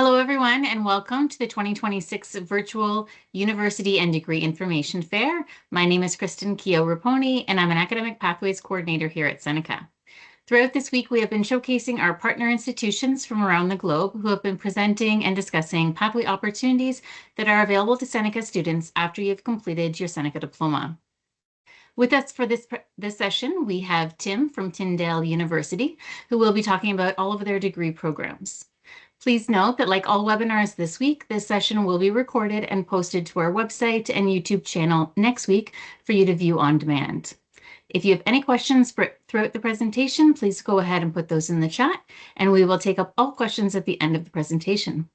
Hello, everyone, and welcome to the 2026 Virtual University and Degree Information Fair. My name is Kristen Keogh-Raponi, and I'm an Academic Pathways Coordinator here at Seneca. Throughout this week, we have been showcasing our partner institutions from around the globe who have been presenting and discussing pathway opportunities that are available to Seneca students after you've completed your Seneca diploma. With us for this session, we have Tim from Tyndale University, who will be talking about all of their degree programs. Please note that, like all webinars this week, this session will be recorded and posted to our website and YouTube channel next week for you to view on demand. If you have any questions throughout the presentation, please go ahead and put those in the chat, and we will take up all questions at the end of the presentation.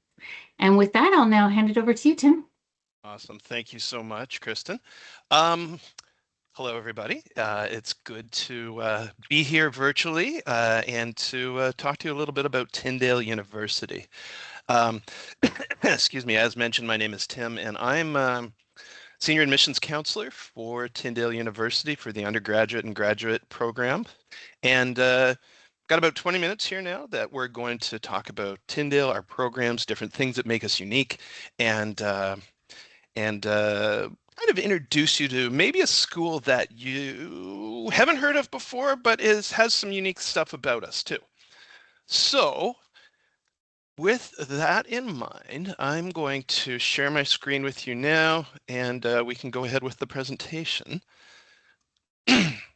And with that, I'll now hand it over to you, Tim. Awesome. Thank you so much, Kristen. Hello, everybody. It's good to be here virtually and to talk to you a little bit about Tyndale University. Excuse me, as mentioned, my name is Tim, and I'm Senior Admissions Counselor for Tyndale University for the undergraduate and graduate program. And got about 20 minutes here now that we're going to talk about Tyndale, our programs, different things that make us unique, and kind of introduce you to maybe a school that you haven't heard of before, but has some unique stuff about us too. So with that in mind, I'm going to share my screen with you now, and we can go ahead with the presentation.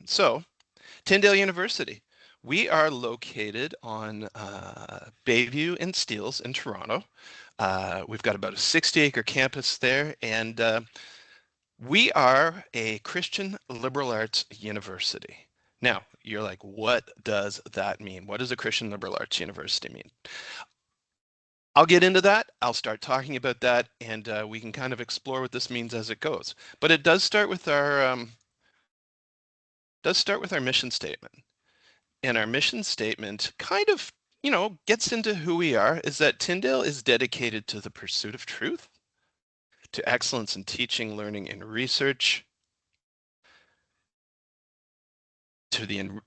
So, Tyndale University. We are located on Bayview and Steeles in Toronto. We've got about a 60-acre campus there, and we are a Christian liberal arts university. Now, you're like, what does that mean? What does a Christian liberal arts university mean? I'll get into that. I'll start talking about that, and we can kind of explore what this means as it goes. But it does start with our mission statement. And our mission statement kind of, gets into who we are, is that Tyndale is dedicated to the pursuit of truth, to excellence in teaching, learning, and research,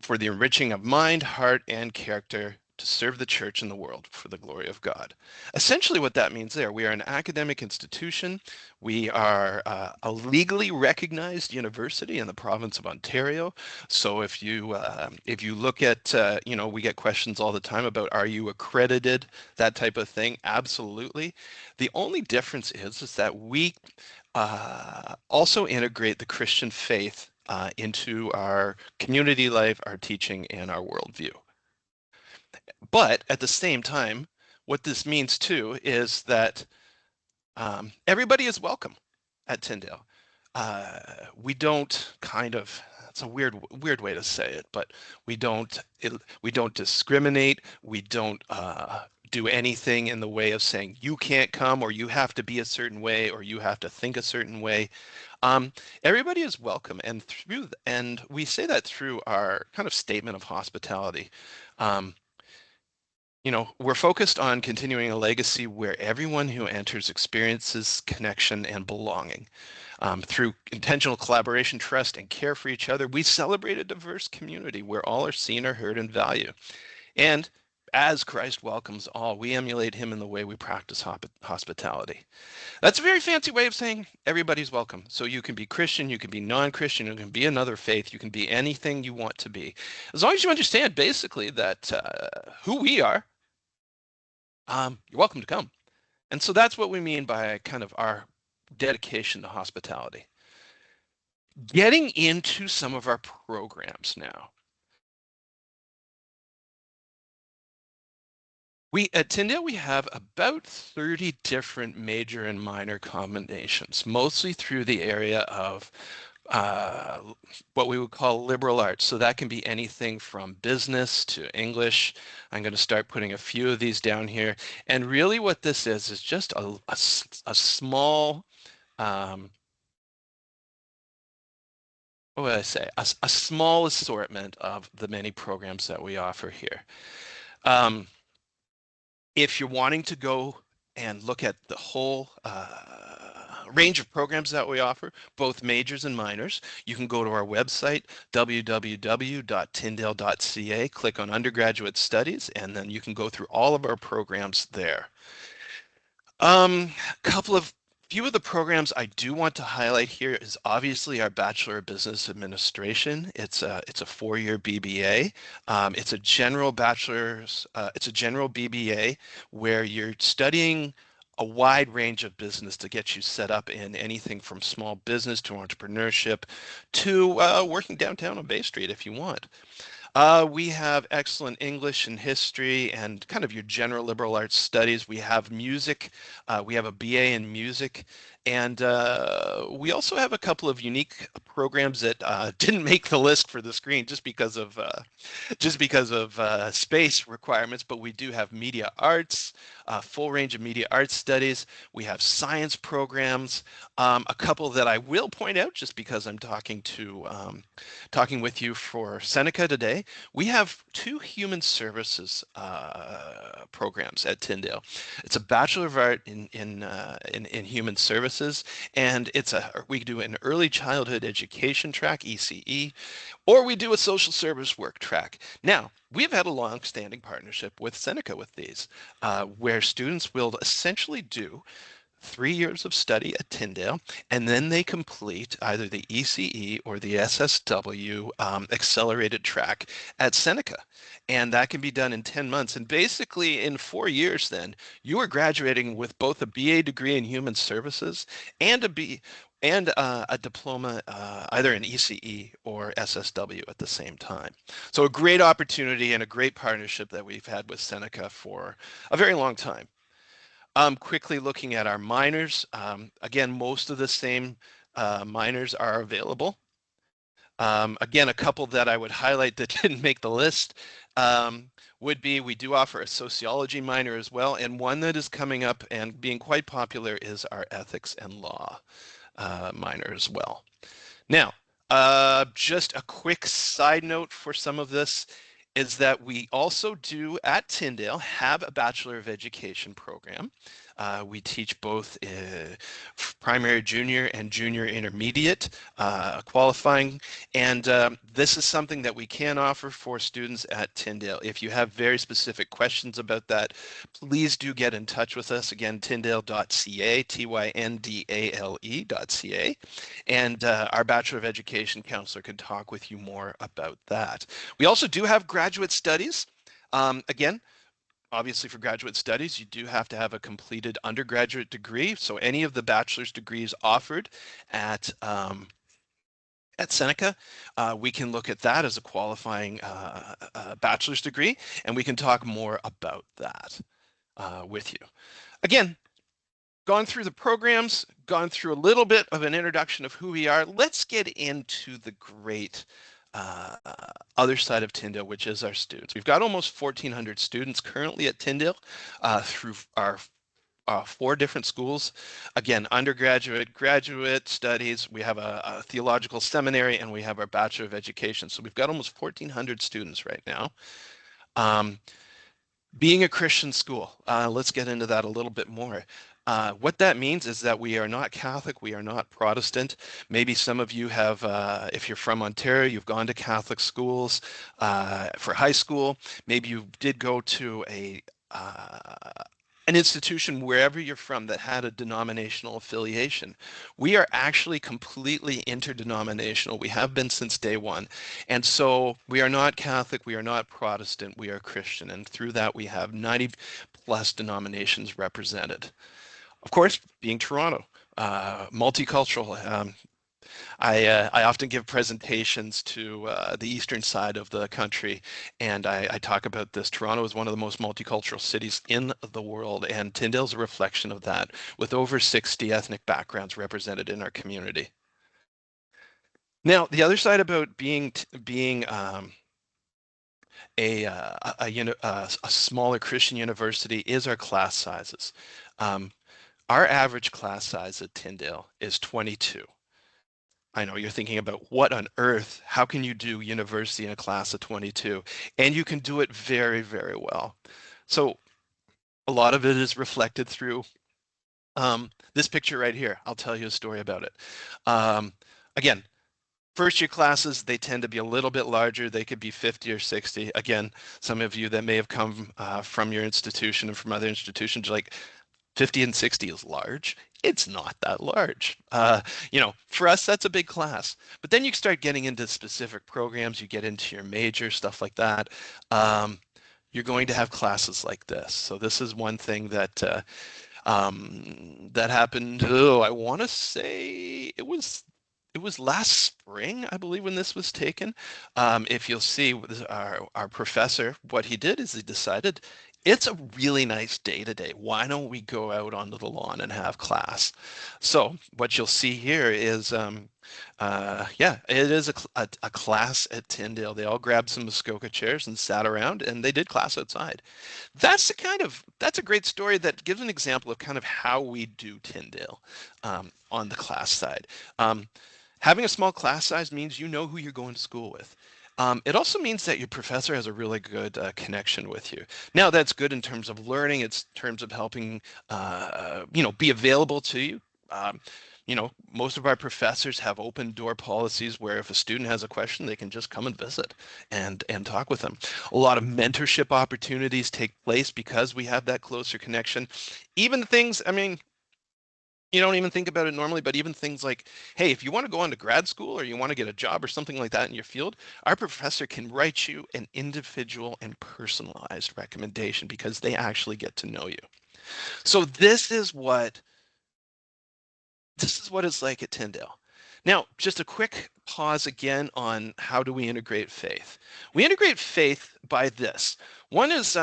for the enriching of mind, heart, and character, to serve the church and the world for the glory of God. Essentially what that means there, we are an academic institution. We are a legally recognized university in the province of Ontario. So if you look at, we get questions all the time about, are you accredited, that type of thing? Absolutely. The only difference is that we also integrate the Christian faith into our community life, our teaching, and our worldview. But at the same time, what this means too is that everybody is welcome at Tyndale. We don't it's a weird way to say it, but we don't discriminate. We don't do anything in the way of saying you can't come, or you have to be a certain way, or you have to think a certain way. Everybody is welcome, and we say that through our kind of statement of hospitality. We're focused on continuing a legacy where everyone who enters experiences connection and belonging. Through intentional collaboration, trust, and care for each other, we celebrate a diverse community where all are seen, are heard, and valued. And as Christ welcomes all, we emulate him in the way we practice hospitality. That's a very fancy way of saying everybody's welcome. So you can be Christian, you can be non-Christian, you can be another faith, you can be anything you want to be. As long as you understand basically that who we are, you're welcome to come. And so that's what we mean by kind of our dedication to hospitality. Getting into some of our programs now. At Tyndale, we have about 30 different major and minor combinations, mostly through the area of what we would call liberal arts. So that can be anything from business to English. I'm going to start putting a few of these down here. And really what this is just a small, what would I say? A small assortment of the many programs that we offer here. If you're wanting to go and look at the whole range of programs that we offer, both majors and minors, you can go to our website, www.tyndale.ca, click on undergraduate studies, and then you can go through all of our programs there. Couple of few of the programs I do want to highlight here is obviously our Bachelor of Business Administration. It's a 4-year BBA. It's a general bachelor's. It's a general BBA where you're studying a wide range of business to get you set up in anything from small business to entrepreneurship to working downtown on Bay Street if you want. We have excellent English and history and kind of your general liberal arts studies. We have music. We have a BA in music. And we also have a couple of unique programs that didn't make the list for the screen just because of space requirements, but we do have media arts, full range of media arts studies. We have science programs, a couple that I will point out just because I'm talking with you for Seneca today. We have 2 human services programs at Tyndale. It's a Bachelor of Art in Human Services, and we do an early childhood education track, ECE, or we do a social service work track. Now, we've had a long-standing partnership with Seneca with these, where students will essentially do 3 years of study at Tyndale, and then they complete either the ECE or the SSW accelerated track at Seneca. And that can be done in 10 months. And basically, in 4 years, then you are graduating with both a BA degree in human services and a diploma, either in ECE or SSW at the same time. So a great opportunity and a great partnership that we've had with Seneca for a very long time. Quickly looking at our minors. Again, most of the same minors are available. Again, a couple that I would highlight that didn't make the list would be we do offer a sociology minor as well, and one that is coming up and being quite popular is our ethics and law minor as well. Now, just a quick side note for some of this is that we also do at Tyndale have a Bachelor of Education program. We teach both primary junior and junior intermediate qualifying, and this is something that we can offer for students at Tyndale. If you have very specific questions about that, please do get in touch with us. Again, tyndale.ca, tyndale.ca, and our Bachelor of Education counselor can talk with you more about that. We also do have graduate studies. Again, obviously for graduate studies, you do have to have a completed undergraduate degree. So any of the bachelor's degrees offered at Seneca, we can look at that as a qualifying bachelor's degree, and we can talk more about that with you. Again, gone through the programs, gone through a little bit of an introduction of who we are. Let's get into the great other side of Tyndale, which is our students. We've got almost 1,400 students currently at Tyndale through our 4 different schools. Again, undergraduate, graduate studies. We have a theological seminary, and we have our Bachelor of Education. So we've got almost 1,400 students right now. Being a Christian school, let's get into that a little bit more. What that means is that we are not Catholic, we are not Protestant. Maybe some of you have, if you're from Ontario, you've gone to Catholic schools for high school. Maybe you did go to an institution wherever you're from that had a denominational affiliation. We are actually completely interdenominational. We have been since day one. And so we are not Catholic, we are not Protestant, we are Christian. And through that, we have 90 plus denominations represented. Of course, being Toronto, multicultural. I often give presentations to the eastern side of the country, and I talk about this. Toronto is one of the most multicultural cities in the world, and Tyndale's a reflection of that, with over 60 ethnic backgrounds represented in our community. Now, the other side about being a smaller Christian university is our class sizes. Our average class size at Tyndale is 22. I know you're thinking about what on earth, how can you do university in a class of 22? And you can do it very, very well. So a lot of it is reflected through this picture right here. I'll tell you a story about it. Again, first year classes, they tend to be a little bit larger. They could be 50 or 60. Again, some of you that may have come from your institution and from other institutions, like 50 and 60 is large. It's not that large. For us, that's a big class. But then you start getting into specific programs, you get into your major, stuff like that. Um, you're going to have classes like this. So this is one thing that happened. Oh, I want to say it was last spring, I believe, when this was taken. If you'll see our professor, what he did is he decided it's a really nice day today. Why don't we go out onto the lawn and have class? So what you'll see here is, yeah, it is a class at Tyndale. They all grabbed some Muskoka chairs and sat around, and they did class outside. That's a great story that gives an example of kind of how we do Tyndale on the class side. Um, Having a small class size means you know who you're going to school with. It also means that your professor has a really good connection with you. Now, that's good in terms of learning. It's in terms of helping, be available to you. Um, Most of our professors have open door policies where if a student has a question, they can just come and visit and talk with them. A lot of mentorship opportunities take place because we have that closer connection. Even things, I mean, you don't even think about it normally, but even things like, hey, if you want to go on to grad school or you want to get a job or something like that in your field, our professor can write you an individual and personalized recommendation because they actually get to know you. So this is what it's like at Tyndale. Now, just a quick pause again on how do we integrate faith. We integrate faith by this. One is,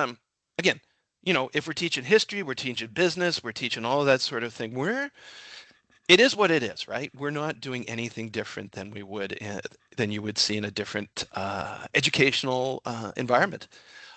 again, if we're teaching history, we're teaching business, we're teaching all of that sort of thing. It is what it is, right? We're not doing anything different than you would see in a different educational environment.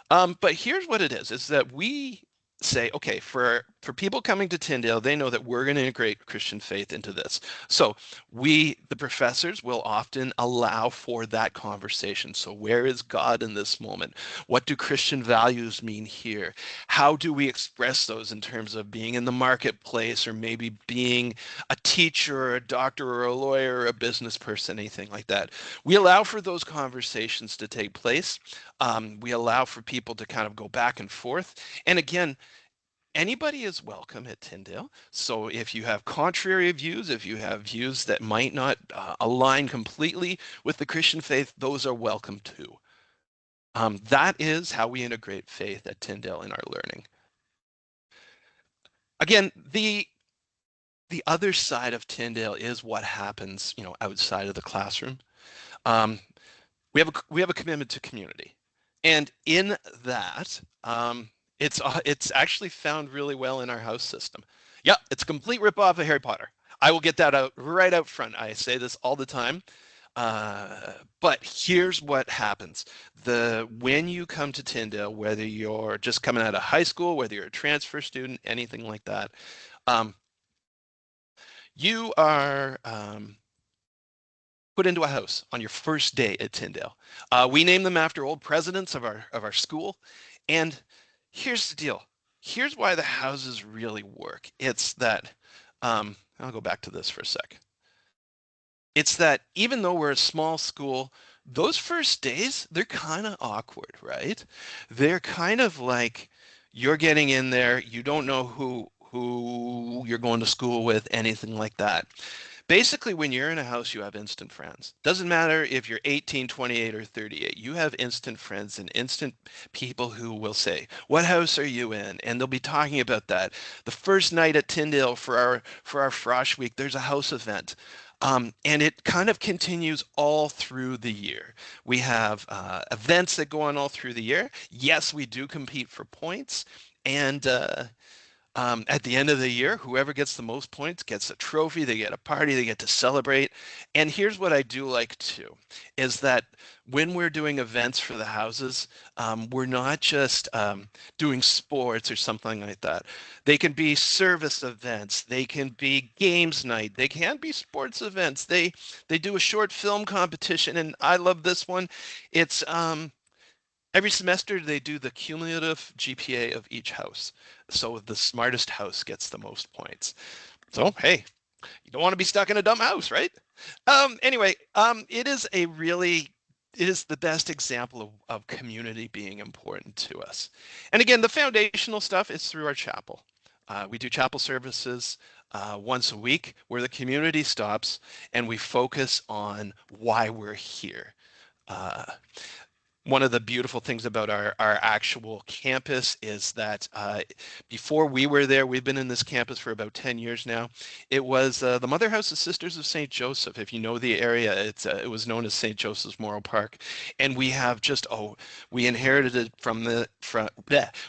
But here's what it is that we say, okay, for people coming to Tyndale, they know that we're going to integrate Christian faith into this. So the professors, will often allow for that conversation. So where is God in this moment? What do Christian values mean here? How do we express those in terms of being in the marketplace or maybe being a teacher or a doctor or a lawyer or a business person, anything like that? We allow for those conversations to take place. We allow for people to kind of go back and forth. And again, anybody is welcome at Tyndale. So if you have contrary views, if you have views that might not align completely with the Christian faith, those are welcome too. That is how we integrate faith at Tyndale in our learning. Again, the other side of Tyndale is what happens, outside of the classroom. Um, we have a commitment to community, and in that, it's actually found really well in our house system. Yeah, it's a complete ripoff of Harry Potter. I will get that out right out front. I say this all the time. But here's what happens. When you come to Tyndale, whether you're just coming out of high school, whether you're a transfer student, anything like that, um, you are put into a house on your first day at Tyndale. We name them after old presidents of our school. And here's the deal. Here's why the houses really work. It's that, I'll go back to this for a sec. It's that even though we're a small school, those first days, they're kind of awkward, right? They're kind of like you're getting in there, you don't know who you're going to school with, anything like that. Basically, when you're in a house, you have instant friends. Doesn't matter if you're 18, 28, or 38. You have instant friends and instant people who will say, "What house are you in?" And they'll be talking about that. The first night at Tyndale for our Frosh Week, there's a house event. And it kind of continues all through the year. We have events that go on all through the year. Yes, we do compete for points. And at the end of the year, whoever gets the most points gets a trophy, they get a party, they get to celebrate. And here's what I do like too, is that when we're doing events for the houses, we're not just doing sports or something like that. They can be service events, they can be games night, they can be sports events. They do a short film competition, and I love this one. It's every semester they do the cumulative GPA of each house. So the smartest house gets the most points. So hey, you don't want to be stuck in a dumb house, right? Anyway, it is the best example of community being important to us. And again, the foundational stuff is through our chapel. We do chapel services once a week where the community stops and we focus on why we're here. Uh, One of the beautiful things about our actual campus is that before we were there, we've been in this campus for about 10 years now. It was the Mother House of Sisters of St. Joseph. If you know the area, it was known as St. Joseph's Memorial Park. And we have just, we inherited it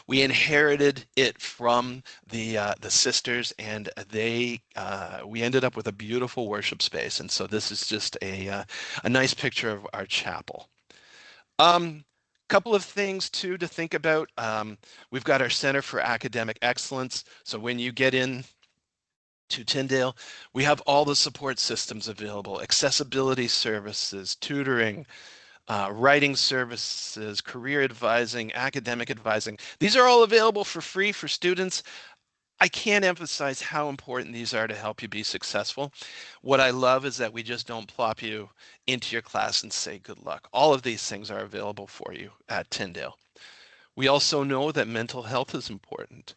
we inherited it from the sisters, and we ended up with a beautiful worship space. And so this is just a nice picture of our chapel. Couple of things too to think about. We've got our Center for Academic Excellence. So when you get in to Tyndale, we have all the support systems available, accessibility services, tutoring, writing services, career advising, academic advising. These are all available for free for students. I can't emphasize how important these are to help you be successful. What I love is that we just don't plop you into your class and say good luck. All of these things are available for you at Tyndale. We also know that mental health is important.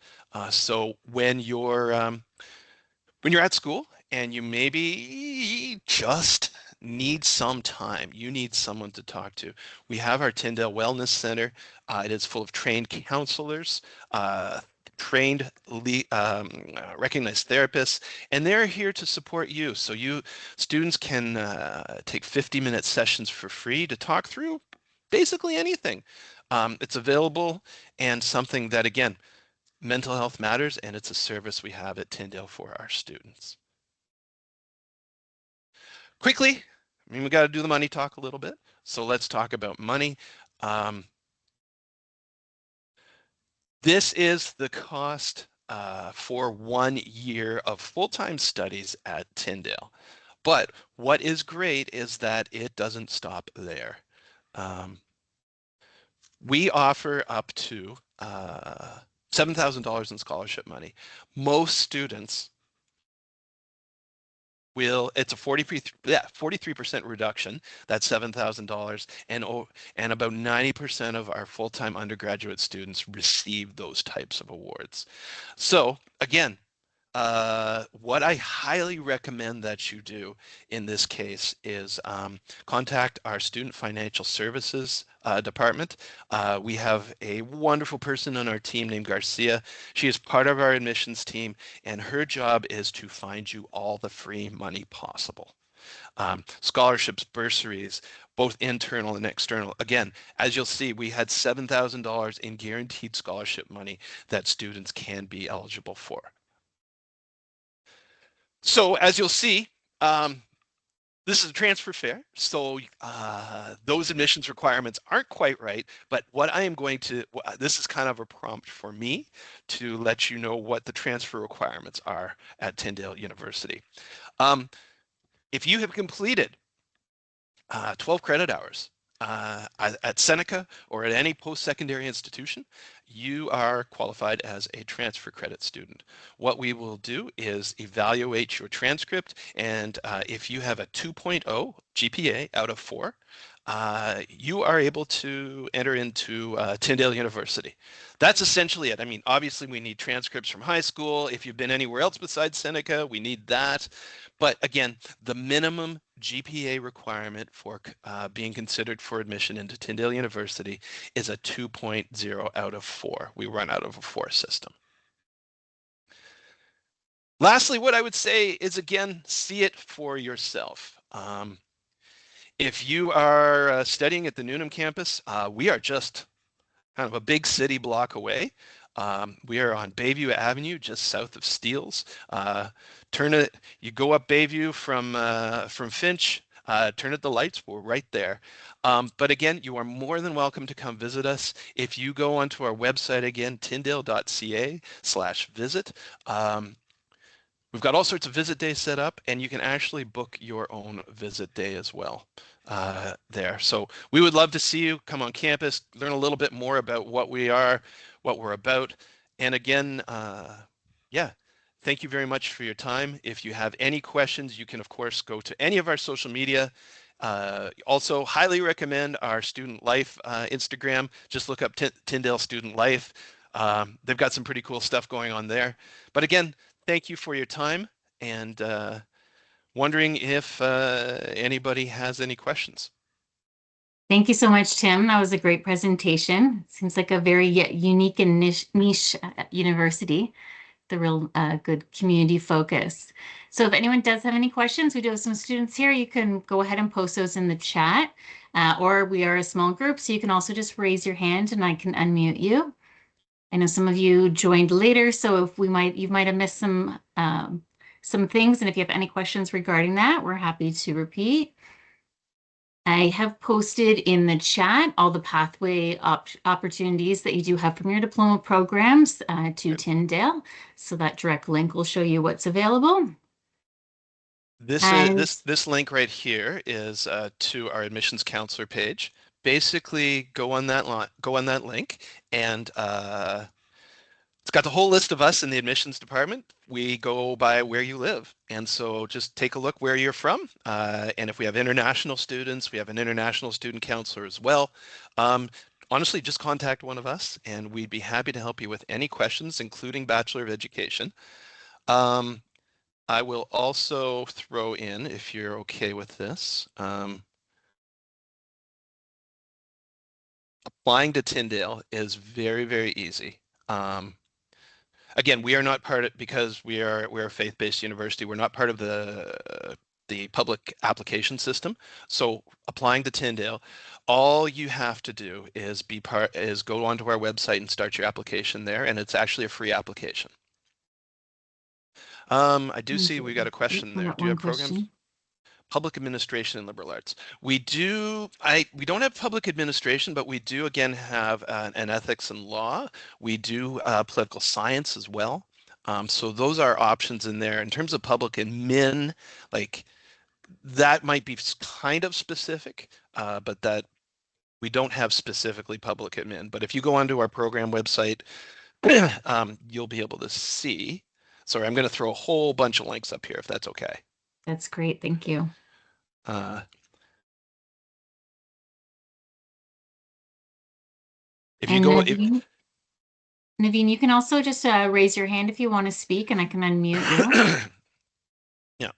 So when you're at school and you maybe just need some time, you need someone to talk to. We have our Tyndale Wellness Center. It is full of trained counselors, uh, trained recognized therapists, and they're here to support you. So students can take 50-minute sessions for free to talk through basically anything. It's available and something that, again, mental health matters, and it's a service we have at Tyndale for our students. Quickly, I mean, we got to do the money talk a little bit. So let's talk about money. This is the cost for 1 year of full-time studies at Tyndale. But what is great is that it doesn't stop there. We offer up to $7,000 in scholarship money. Most students it's a 43% reduction, that's $7,000, and about 90% of our full-time undergraduate students receive those types of awards. So again, what I highly recommend that you do in this case is contact our Student Financial Services department. We have a wonderful person on our team named Garcia. She is part of our admissions team, and her job is to find you all the free money possible. Scholarships, bursaries, both internal and external. Again, as you'll see, we had $7,000 in guaranteed scholarship money that students can be eligible for. So as you'll see, this is a transfer fare. So those admissions requirements aren't quite right, but what I am going to, this is kind of a prompt for me to let you know what the transfer requirements are at Tyndale University. If you have completed 12 credit hours at Seneca or at any post-secondary institution, you are qualified as a transfer credit student. What we will do is evaluate your transcript, and if you have a 2.0 GPA out of 4, you are able to enter into Tyndale University. That's essentially it. I mean, obviously we need transcripts from high school. If you've been anywhere else besides Seneca, we need that. But again, the minimum GPA requirement for being considered for admission into Tyndale University is a 2.0 out of 4. We run out of a 4 system. Lastly, what I would say is, again, see it for yourself. If you are studying at the Newnham campus, we are just kind of a big city block away. We are on Bayview Avenue, just south of Steeles. You go up Bayview from Finch, turn at the lights, we're right there. But again, you are more than welcome to come visit us. If you go onto our website again, tyndale.ca/visit, we've got all sorts of visit days set up, and you can actually book your own visit day as well there. So we would love to see you come on campus, learn a little bit more about what we are, what we're about. And again, yeah, thank you very much for your time. If you have any questions, you can, of course, go to any of our social media. Also, highly recommend our Student Life Instagram. Just look up Tyndale Student Life. They've got some pretty cool stuff going on there. But again, thank you for your time, and wondering if anybody has any questions. Thank you so much, Tim. That was a great presentation. Seems like a very unique and niche university, the real good community focus. So if anyone does have any questions, we do have some students here. You can go ahead and post those in the chat, or we are a small group, so you can also just raise your hand and I can unmute you. I know some of you joined later, so if you might have missed some things, and if you have any questions regarding that, we're happy to repeat. I have posted in the chat all the pathway opportunities that you do have from your diploma programs to Tyndale. So that direct link will show you what's available. And This link right here is to our admissions counselor page. Basically, go on that link, and it's got the whole list of us in the admissions department. We go by where you live, and so just take a look where you're from. And if we have international students, we have an international student counselor as well. Honestly, just contact one of us, and we'd be happy to help you with any questions, including Bachelor of Education. I will also throw in, if you're okay with this, applying to Tyndale is very, very easy. Again, we are not part of, because we're a faith-based university, we're not part of the public application system. So applying to Tyndale, all you have to do is go onto our website and start your application there, and it's actually a free application. I do see we got a question I there. got Do you one have programs? question. Public administration and liberal arts. We don't have public administration, but we do again have an ethics and law. We do political science as well. So those are options in there. In terms of public admin, like that might be kind of specific, but that we don't have specifically public admin. But if you go onto our program website, you'll be able to see. Sorry, I'm going to throw a whole bunch of links up here if that's okay. That's great. Thank you. If you And go, Naveen, you can also just raise your hand if you want to speak, and I can unmute you. yeah,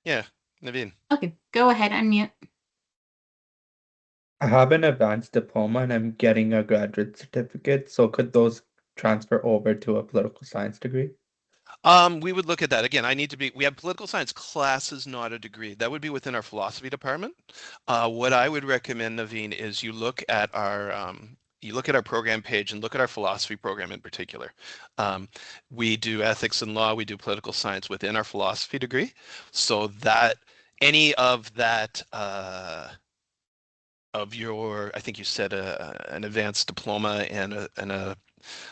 yeah, Naveen. Okay, go ahead, unmute. I have an advanced diploma and I'm getting a graduate certificate. So could those transfer over to a political science degree? We would look at that. Again, we have political science classes, not a degree. That would be within our philosophy department. What I would recommend, Naveen, is you look at our program page and look at our philosophy program in particular. We do ethics and law, we do political science within our philosophy degree. So that any of that of your, I think you said an advanced diploma and a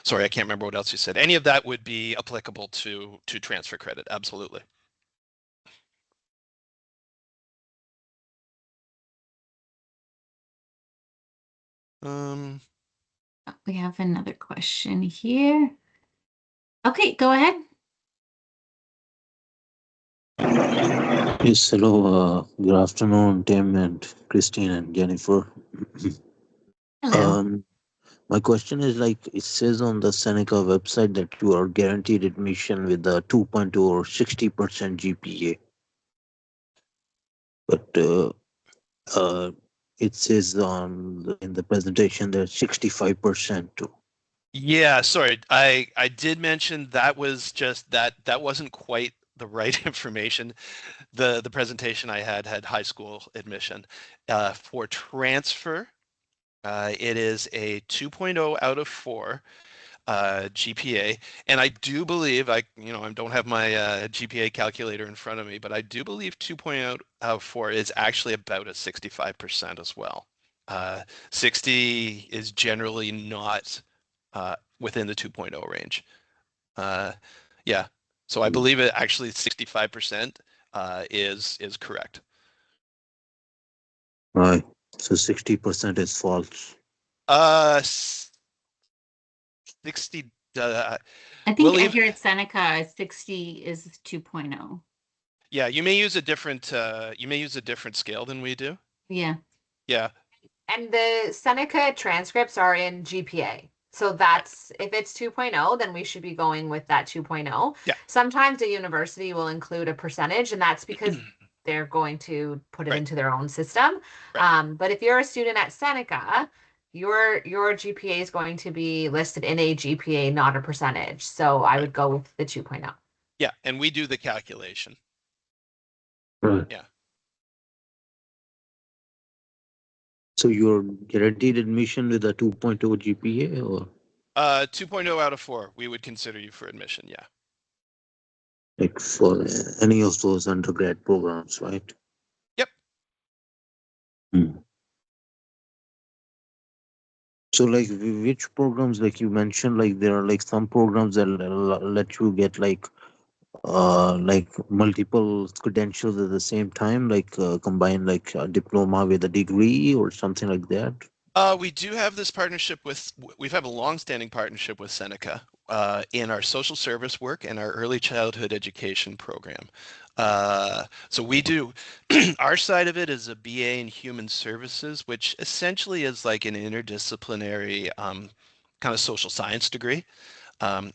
sorry, I can't remember what else you said. Any of that would be applicable to transfer credit. Absolutely. We have another question here. Okay, go ahead. Yes, hello. Good afternoon, Tim and Christine and Jennifer. Hello. My question is like it says on the Seneca website that you are guaranteed admission with a 2.2 or 60% GPA. But it says in the presentation that 65% too. Yeah, sorry. I did mention that was just that wasn't quite the right information. The presentation I had high school admission. For transfer, it is a 2.0 out of 4 GPA, and I do believe I don't have my GPA calculator in front of me, but I do believe 2.0 out of 4 is actually about a 65% as well. 60 is generally not within the 2.0 range. Yeah, so I believe it actually 65% is correct. Right. So 60% is false. 60. I think here at Seneca, 60 is 2.0. Yeah, you may use a different scale than we do. Yeah. Yeah. And the Seneca transcripts are in GPA. So that's if it's 2.0, then we should be going with that 2.0. Yeah. Sometimes a university will include a percentage, and that's because they're going to put it Right. into their own system. Right. But if you're a student at Seneca, your GPA is going to be listed in a GPA, not a percentage. So I would go with the 2.0. Yeah, and we do the calculation. Right. Yeah. So you're guaranteed admission with a 2.0 GPA, or 2.0 out of 4, we would consider you for admission. Yeah. like for any of those undergrad programs, right? Yep. Hmm. So like which programs, like you mentioned, like there are like some programs that let you get like multiple credentials at the same time, like combine like a diploma with a degree or something like that. We do have this partnership we've had a long-standing partnership with Seneca in our social service work and our early childhood education program. So we do, our side of it is a BA in human services, which essentially is like an interdisciplinary kind of social science degree.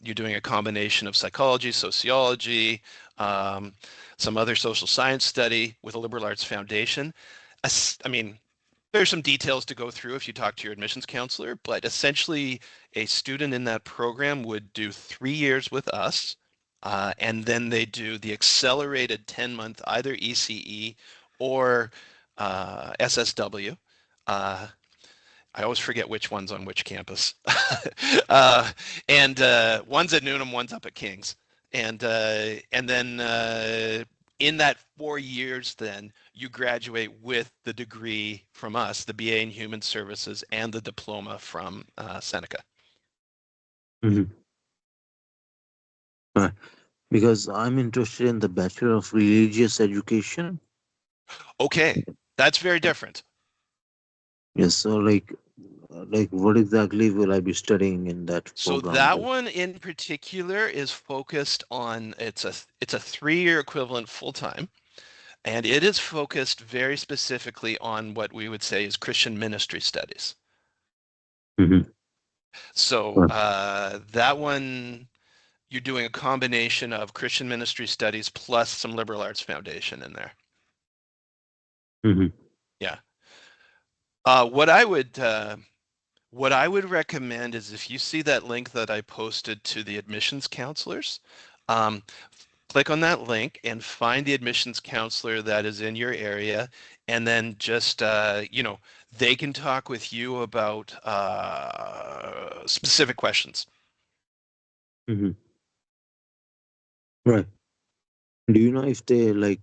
You're doing a combination of psychology, sociology, some other social science study with a liberal arts foundation. I mean, there's some details to go through if you talk to your admissions counselor, but essentially a student in that program would do 3 years with us, and then they do the accelerated 10-month either ECE or SSW. I always forget which one's on which campus. And one's at Newnham, one's up at King's. And then in that 4 years, then you graduate with the degree from us, the BA in Human Services, and the diploma from Seneca. Mhm. Because I'm interested in the Bachelor of Religious Education. Okay, that's very different. Yes, so like what exactly will I be studying in that So program? that one in particular is focused on it's a 3-year equivalent full time. And it is focused very specifically on what we would say is Christian ministry studies. Mhm. So that one, you're doing a combination of Christian ministry studies plus some liberal arts foundation in there. Mhm. Yeah. What I would recommend is if you see that link that I posted to the admissions counselors, click on that link and find the admissions counselor that is in your area, and then just they can talk with you about specific questions. Mhm. Right. Do you know if they like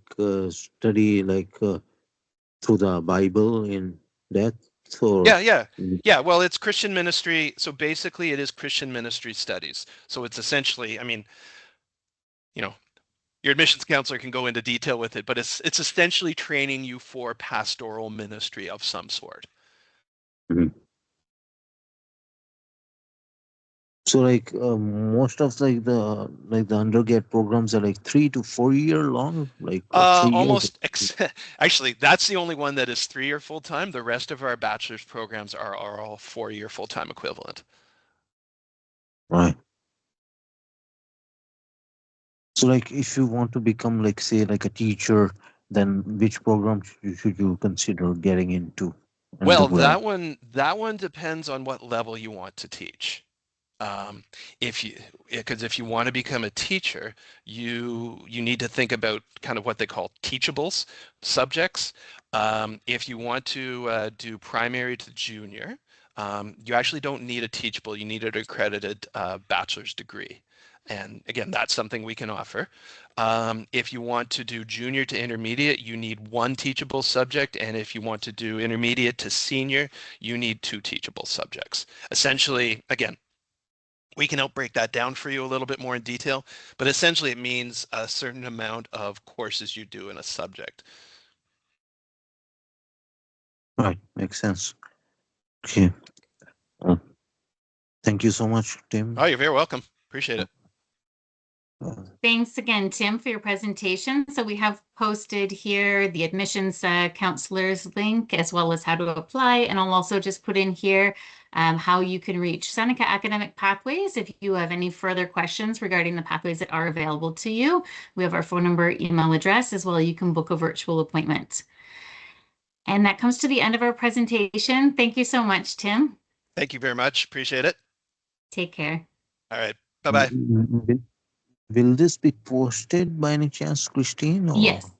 study like through the Bible in depth or? Yeah. Well, it's Christian ministry, so basically it is Christian ministry studies. So it's essentially, I mean, your admissions counselor can go into detail with it, but it's essentially training you for pastoral ministry of some sort. Mhm. So like most of the undergrad programs are like 3 to 4 year long, like or 3 years. Actually, that's the only one that is 3-year full-time. The rest of our bachelor's programs are all 4-year full-time equivalent. Right. So like if you want to become like say like a teacher, then which program should you consider getting into? Well, Undergrad. that one depends on what level you want to teach. Because if you want to become a teacher, you need to think about kind of what they call teachables subjects. If you want to do primary to junior, you actually don't need a teachable. You need an accredited bachelor's degree. And again, that's something we can offer. If you want to do junior to intermediate, you need one teachable subject. And if you want to do intermediate to senior, you need 2 teachable subjects. Essentially, again, we can help break that down for you a little bit more in detail, but essentially it means a certain amount of courses you do in a subject. Right, makes sense. Okay. Uh, Thank you so much, Tim. Oh, you're very welcome. Appreciate it. Thanks again, Tim, for your presentation. So we have posted here the admissions counselors link as well as how to apply. And I'll also just put in here how you can reach Seneca Academic Pathways if you have any further questions regarding the pathways that are available to you. We have our phone number, email address as well. You can book a virtual appointment. And that comes to the end of our presentation. Thank you so much, Tim. Thank you very much. Appreciate it. Take care. All right. Bye-bye. Will this be posted by any chance, Christine? Or? Yes.